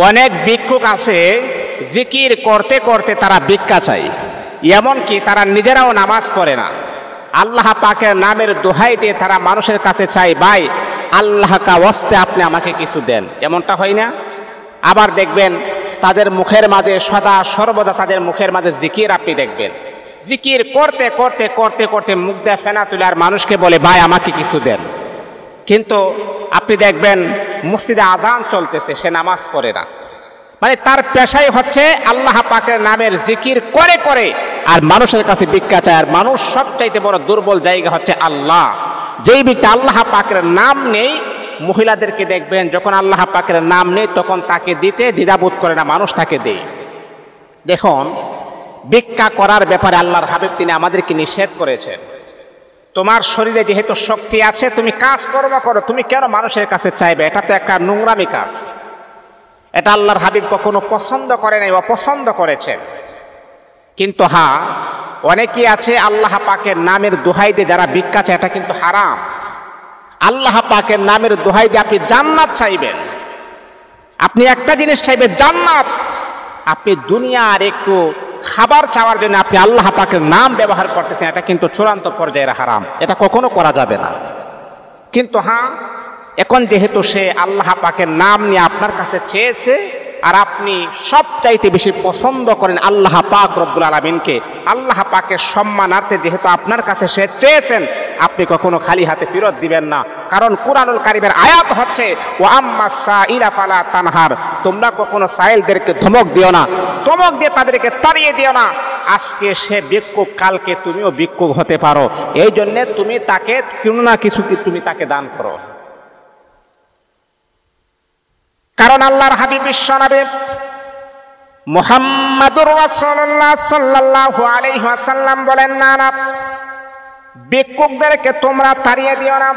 অনেক ভিক্ষুক আছে জিকির করতে করতে তারা ভিক্ষা চায়, এমনকি তারা নিজেরাও নামাজ পড়ে না, আল্লাহ পাকের নামের দোহাই দিয়ে তারা মানুষের কাছে চায়, ভাই আল্লাহ কা ওয়াস্তে আপনি আমাকে কিছু দেন। এমনটা হয় না? আবার দেখবেন তাদের মুখের মাঝে সদা সর্বদা তাদের মুখের মাঝে জিকির আপনি দেখবেন, জিকির করতে করতে করতে করতে মুখ দিয়ে ফেনা তুলে আর মানুষকে বলে ভাই আমাকে কিছু দেন। কিন্তু আপনি দেখবেন মসজিদে আযান চলতেছে, সে নামাজ পড়ে না। মানে তার পেশাই হচ্ছে আল্লাহ পাকের নামের জিকির করে করে আর মানুষের কাছে ভিক্ষা চায়। আর মানুষ সবচাইতে বড় দুর্বল জায়গা হচ্ছে আল্লাহ। যেই ব্যক্তি আল্লাহ পাকের নাম নেই, মহিলাদেরকে দেখবেন যখন আল্লাহ পাকের নাম নেই তখন তাকে দিতে দ্বিধাবোধ করে না, মানুষ তাকে দেয়। দেখুন, ভিক্ষা করার ব্যাপারে আল্লাহর হাবিব তিনি আমাদেরকে নিষেধ করেছেন। তোমার শরীরে যেহেতু শক্তি আছে তুমি কাজকর্ম করো, তুমি কেন মানুষের কাছে চাইবে? এটা তো একটা নোংরামি কাজ। এটা আল্লাহর হাবিব কখনো পছন্দ করে নাই, অপছন্দ করেছেন। কিন্তু হ্যাঁ, অনেকেই আছে আল্লাহ পাকের নামের দোহাই দিয়ে যারা ভিক্ষা চায়, এটা কিন্তু হারাম। আল্লাহ পাকের নামের দোহাই দিয়ে আপনি জান্নাত চাইবেন, আপনি একটা জিনিস চাইবেন জান্নাত, আপনি দুনিয়ার একটু খাবার চাওয়ার জন্য আপনি আল্লাহ পাকের নাম ব্যবহার করতেছেন, এটা কিন্তু চূড়ান্ত পর্যায়ের হারাম, এটা কখনো করা যাবে না। কিন্তু হ্যাঁ, এখন যেহেতু সে আল্লাহ পাকের নাম নিয়ে আপনার কাছে চেয়েছে আর আপনি সবচাইতে বেশি পছন্দ করেন আল্লাহ পাক রব্বুল আলামিনকে, আল্লাহ পাকের সম্মানার্থে যেহেতু আপনার কাছে সে চেয়েছেন, আপনি কখনো খালি হাতে ফেরত দিবেন না। কারণ কুরআনুল কারীমের আয়াত হচ্ছে ওয়া আম্মাস সাইলা ফালা তানহার, তোমরা কখনো সাইলদেরকে ধমক দিও না, ধমক দিয়ে তাদেরকে তাড়িয়ে দিও না। আজকে সে ভিক্ষুক, কালকে তুমিও ভিক্ষুক হতে পারো, এই জন্য তুমি তাকে কোনো না কিছু তুমি তাকে দান করো। কারণ আল্লাহর হাবিব বিশ্বনবী মুহাম্মাদুর রাসূলুল্লাহ সাল্লাল্লাহু আলাইহি ওয়াসাল্লাম বলেন, না না, ভিক্ষুকদেরকে তোমরা তাড়িয়ে দিও না,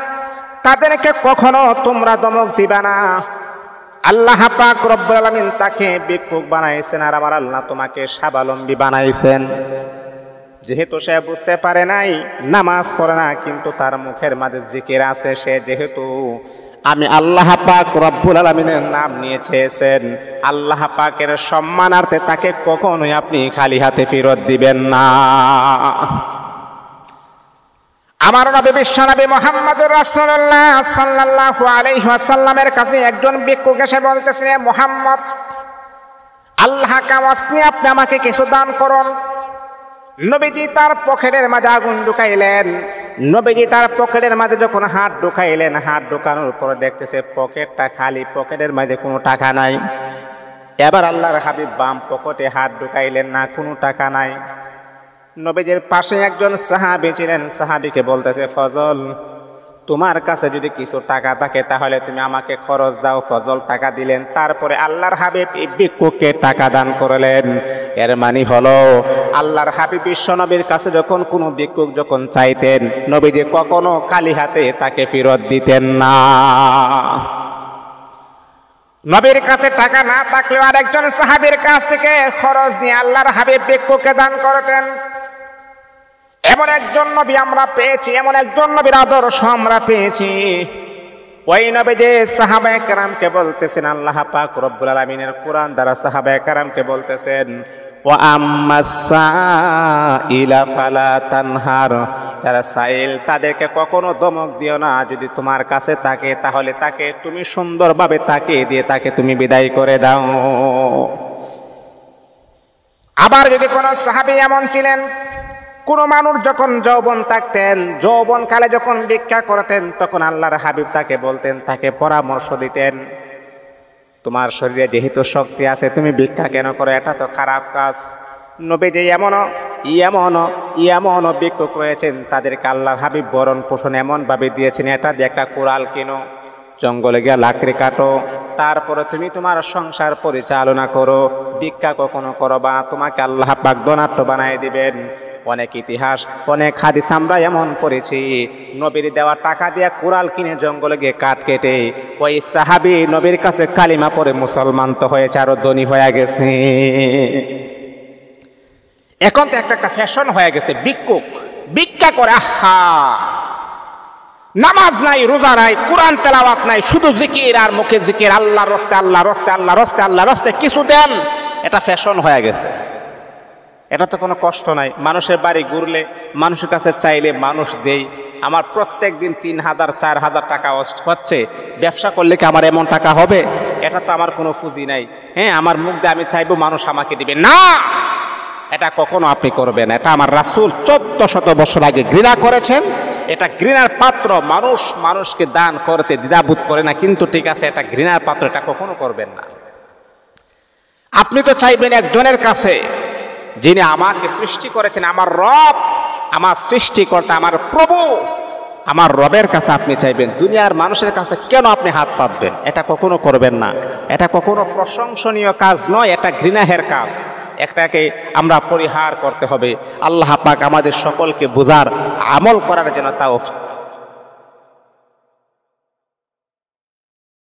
তাদেরকে কখনো তোমরা ধমক দিবা না। আল্লাহ পাক রব্বুল আলামিন তাকে ভিক্ষুক বানাইছেন আর আমার আল্লাহ তোমাকে স্বাবলম্বী বানাইছেন। যেহেতু সে বুঝতে পারে নাই, নামাজ পড়ে না, কিন্তু তার মুখের মাঝে জিকির আছে, সে যেহেতু আমি আল্লাহ পাক রব্বুল আলামিনের নাম নিয়ে চেয়েছেন, আল্লাহ পাকের সম্মানার্থে তাকে কখনোই আপনি খালি হাতে ফেরত দিবেন না। আমার নবী বিশ্বনবী মুহাম্মদুর রাসূলুল্লাহ সাল্লাল্লাহু আলাইহি ওয়াসাল্লামের কাছে একজন ভিক্ষুক এসে বলতেছে, মুহাম্মদ, আল্লাহ কাওয়াসনি আপনি আমাকে কিছু দান করুন। নবীজি তার পকেটের মাঝে আগুন ঢুকাইলেন। নবীজি তার পকেটের মাঝে যখন হাত ঢুকাইলেন, হাত ঢুকানোর পর দেখতেছে পকেটটা খালি, পকেটের মাঝে কোনো টাকা নাই। এবার আল্লাহর হাবিব বাম পকেটে হাত ঢুকাইলেন, না কোনো টাকা নাই। নবীজির পাশে একজন সাহাবী ছিলেন, সাহাবীকে বলতেছে, ফজল, তোমার কাছে যদি কিছু টাকা থাকে তাহলে তুমি আমাকে খরচ দাও। ফজল টাকা দিলেন। তারপরে আল্লাহর হাবিব এই ভিক্ষুককে টাকা দান করলেন। এর মানে হলো আল্লাহর হাবিব বিশ্ব নবীর কাছে যখন কোনো ভিক্ষুক যখন চাইতেন, নবীজি কখনো খালি হাতে তাকে ফেরত দিতেন না। নবীর কাছে টাকা না থাকলেও আরেকজন সাহাবীর কাছ থেকে খরচ নিয়ে আল্লাহর হাবিব ভিক্ষুককে দান করতেন। এমন একজন নবী আমরা পেয়েছি, এমন একজন নবীর আদর্শ আমরা পেয়েছি। ওই নবী যে সাহাবায়ে কেরামকে বলতেছেন, আল্লাহ পাক রব্বুল আলামিনের কোরআন দ্বারা সাহাবায়ে কেরামকে বলতেছেন, ওয়া আম্মাস সাইলা ফালা তানহার, যারা সাইল তাদেরকে কখনো ধমক দিও না। যদি তোমার কাছে থাকে তাহলে তাকে তুমি সুন্দরভাবে তাকে দিয়ে তাকে তুমি বিদায় করে দাও। আবার যদি কোনো সাহাবী এমন ছিলেন, কোন মানুষ যখন যৌবন থাকতেন, যৌবন কালে যখন ভিক্ষা করতেন, তখন আল্লাহর হাবিব তাকে বলতেন, তাকে পরামর্শ দিতেন, তোমার শরীরে যেহেতু শক্তি আছে তুমি ভিক্ষা কেন করো, এটা তো খারাপ কাজ। নবীজি এমন ভিক্ষুক রয়েছেন, তাদেরকে আল্লাহর হাবিব বরণ পোষণ এমন ভাবে দিয়েছেন, এটা দিয়ে একটা কোরাল কিনো, জঙ্গলে গিয়ে লাকড়ি কাটো, তারপরে তুমি তোমার সংসার পরিচালনা করো। ভিক্ষা কখনো করো বা তোমাকে আল্লাহ পাক ধনাঢ্য বানায় দিবেন। অনেক ইতিহাস, অনেক হাদিস আমরা এমন পড়েছি, নবীর দেওয়া টাকা দিয়ে কুড়াল কিনে জঙ্গলে গিয়ে কাঠ কেটে ওই সাহাবী নবীর কাছে কালিমা পড়ে মুসলমান তো হয়েছে, আরো ধনী হয়ে গেছে। এখন তো একটা ফ্যাশন হয়ে গেছে, ভিক্ষা করে। আহা, নামাজ নাই, রোজা নাই, কোরআন তেলাওয়াত নাই, শুধু জিকির আর মুখে জিকির, আল্লাহর রাস্তে আল্লাহর রাস্তে আল্লাহর রাস্তে আল্লাহর রাস্তে কিছু দেন, এটা ফ্যাশন হয়ে গেছে। এটা তো কোনো কষ্ট নাই। মানুষের বাড়ি ঘুরলে, মানুষের কাছে চাইলে মানুষ দেই। আমার প্রত্যেক দিন 3,000 4,000 টাকা হচ্ছে, ব্যবসা করলে কি আমার এমন টাকা হবে? এটা তো আমার কোনো পুঁজি নাই। হ্যাঁ, আমার মুখ দিয়ে আমি চাইবো মানুষ আমাকে দিবে না, এটা কখনো আপনি করবেন। এটা আমার রাসূল 1400 বছর আগে ঘৃণা করেছেন। এটা ঘৃণার পাত্র। মানুষ মানুষকে দান করতে দ্বিধাবোধ করে না, কিন্তু ঠিক আছে, এটা ঘৃণার পাত্র, এটা কখনো করবেন না। আপনি তো চাইবেন একজনের কাছে যিনি আমাকে সৃষ্টি করেছেন, আমার রব, আমার সৃষ্টিকর্তা, আমার প্রভু, আমার রবের কাছে আপনি চাইবেন। দুনিয়ার মানুষের কাছে কেন আপনি হাত পাতবেন? এটা কখনো করবেন না। এটা কখনো প্রশংসনীয় কাজ নয়, এটা ঘৃণাহের কাজ। একটাকে আমরা পরিহার করতে হবে। আল্লাহ পাক আমাদের সকলকে বুঝার, আমল করার জন্য তাও